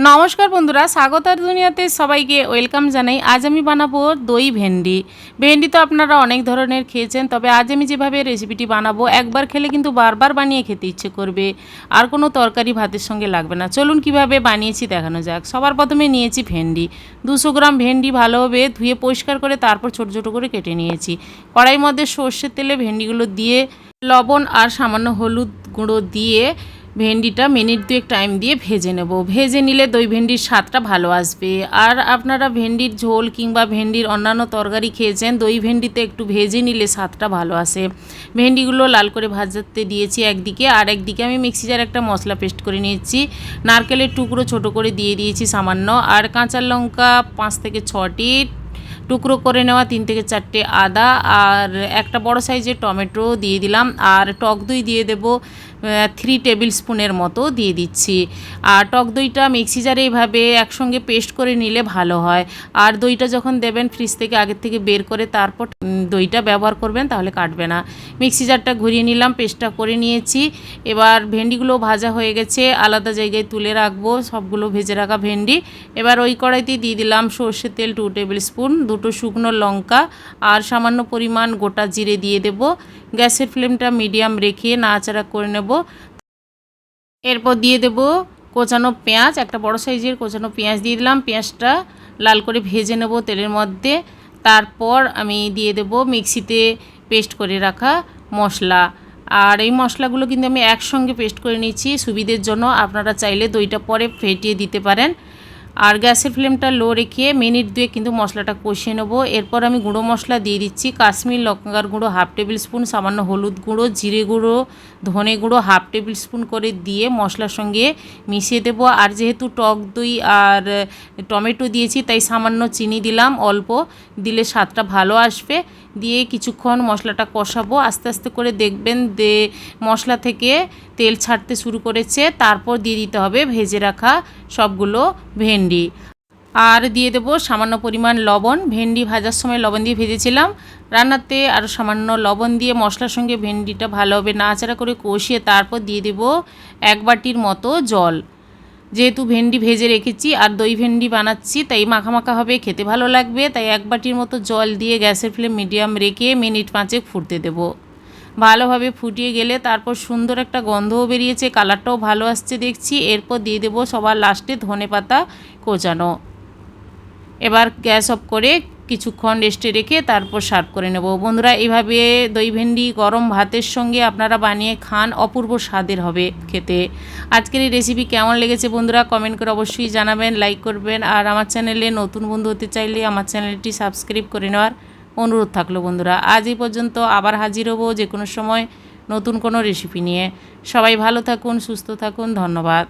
নমস্কার বন্ধুরা, স্বাগতার দুনিয়াতে সবাইকে ওয়েলকাম জানাই। আজ আমি বানাবো দই ভেন্ডি। ভেন্ডি তো আপনারা অনেক ধরনের খেয়েছেন, তবে আজ আমি যেভাবে রেসিপিটি বানাবো একবার খেলে কিন্তু বারবার বানিয়ে খেতে ইচ্ছে করবে, আর কোনো তরকারি ভাতের সঙ্গে লাগবে না। চলুন কিভাবে বানিয়েছি দেখানো যাক। সবার প্রথমে নিয়েছি ভেন্ডি, 200 গ্রাম ভেন্ডি ভালোভাবে ধুয়ে পরিষ্কার করে তারপর ছোটো ছোটো করে কেটে নিয়েছি। কড়াইয়ের মধ্যে সর্ষের তেলে ভেন্ডিগুলো দিয়ে লবণ আর সামান্য হলুদ গুঁড়ো দিয়ে ভেন্ডিটা মিনিট 2 টাইম দিয়ে ভেজে নেব। ভেজে নিলে দই ভেন্ডির স্বাদটা ভালো আসবে। আর আপনারা ভেন্ডির ঝোল কিংবা ভেন্ডির অন্যান্য তরকারি খেয়েছেন, দই ভেন্ডিতে একটু ভেজে নিলে স্বাদটা ভালো আসে। ভেন্ডিগুলো লাল করে ভাজতে দিয়েছি একদিকে, আর একদিকে আমি মিক্সি জারে একটা মশলা পেস্ট করে নিয়েছি। নারকেলের টুকরো ছোট করে দিয়ে দিয়েছি সামান্য, আর কাঁচা লঙ্কা 5 থেকে 6টি টুকরো করে নেওয়া, 3 থেকে 4টে আদা, আর একটা বড় সাইজের টমেটো দিয়ে দিলাম। আর টক দই দিয়ে দেব 3 টেবিল স্পুনের মতো দিয়ে দিচ্ছি। আর টক দইটা মিক্সি জারে এইভাবে একসঙ্গে পেস্ট করে নিলে ভালো হয়। আর দইটা যখন দেবেন ফ্রিজ থেকে আগের থেকে বের করে তারপর দইটা ব্যবহার করবেন, তাহলে কাটবে না। মিক্সি জারটা ঘুরিয়ে নিলাম, পেস্টটা করে নিয়েছি। এবার ভেন্ডিগুলো ভাজা হয়ে গেছে, আলাদা জায়গায় তুলে রাখবো সবগুলো ভেজে রাখা ভেন্ডি। এবার ওই কড়াইতে দিয়ে দিলাম সর্ষের তেল 2 টেবিল স্পুন, 2টো শুকনো লঙ্কা আর সামান্য পরিমাণ গোটা জিরে দিয়ে দেব। গ্যাসের ফ্লেমটা মিডিয়াম রেখে নাড়াচাড়া করে নেব। এরপর দিয়ে দেব কোচানো পেঁয়াজ, একটা বড় সাইজের কোচানো পেঁয়াজ দিয়ে দিলাম। পেঁয়াজটা লাল করে ভেজে নেব তেলের মধ্যে। তারপর আমি দিয়ে দেব মিক্সিতে পেস্ট করে রাখা মশলা। আর এই মশলাগুলো কিন্তু আমি একসঙ্গে পেস্ট করে নিচ্ছি সুবিধের জন্য, আপনারা চাইলে দইটা পরে ফেটিয়ে দিতে পারেন। আর গ্যাসের ফ্লেমটা লো রেখে মিনিট 2 কিন্তু মশলাটা কষিয়ে নেব। এরপর আমি গুঁড়ো মশলা দিয়ে দিচ্ছি, কাশ্মীর লঙ্কার গুঁড়ো 1/2 টেবিল স্পুন, সামান্য হলুদ গুঁড়ো, জিরে গুঁড়ো, ধনে গুঁড়ো 1/2 টেবিল স্পুন করে দিয়ে মশলার সঙ্গে মিশিয়ে দেবো। আর যেহেতু টক দই আর টমেটো দিয়েছি, তাই সামান্য চিনি দিলাম, অল্প দিলে স্বাদটা ভালো আসবে। দিয়ে কিছুক্ষণ মশলাটা কষাবো। আস্তে আস্তে করে দেখবেন যে মশলা থেকে তেল ছাড়তে শুরু করেছে, তারপর দিয়ে দিতে হবে ভেজে রাখা সবগুলো ভেন্ডি। আর দিয়ে দেবো সামান্য পরিমাণ লবণ, ভেন্ডি ভাজার সময় লবণ দিয়ে ভেজেছিলাম, রান্নাতে আরও সামান্য লবণ দিয়ে মশলার সঙ্গে ভেন্ডিটা ভালোভাবে নাড়াচাড়া করে কষিয়ে তারপর দিয়ে দেবো 1 বাটির মতো জল। যেহেতু ভেন্ডি ভেজে রেখেছি আর দই ভেন্ডি বানাচ্ছি, তাই মাখা মাখা হবে, খেতে ভালো লাগবে, তাই 1 বাটির মতো জল দিয়ে গ্যাসের ফ্লেম মিডিয়াম রেখে মিনিট 5 ফুটতে দেবো। ভালোভাবে ফুটিয়ে গেলে তারপর সুন্দর একটা গন্ধও বেরিয়েছে, কালারটাও ভালো আসছে দেখছি। এরপর দিয়ে দেবো সবার লাস্টে ধনেপাতা কোচানো। এবার গ্যাস অফ করে কিছুক্ষণ রেস্টে রেখে তারপর সার্ভ করে নেব। বন্ধুরা, এইভাবে দই ভেন্ডি গরম ভাতের সঙ্গে আপনারা বানিয়ে খান, অপূর্ব স্বাদের হবে খেতে। আজকের এই রেসিপি কেমন লেগেছে বন্ধুরা কমেন্ট করে অবশ্যই জানাবেন, লাইক করবেন। আর আমার চ্যানেলে নতুন বন্ধু হতে চাইলে আমার চ্যানেলটি সাবস্ক্রাইব করে নেওয়ার অনুরোধ থাকলো। বন্ধুরা, আজ এই পর্যন্ত, আবার হাজির হব যে কোনো সময় নতুন কোনো রেসিপি নিয়ে। সবাই ভালো থাকুন, সুস্থ থাকুন, ধন্যবাদ।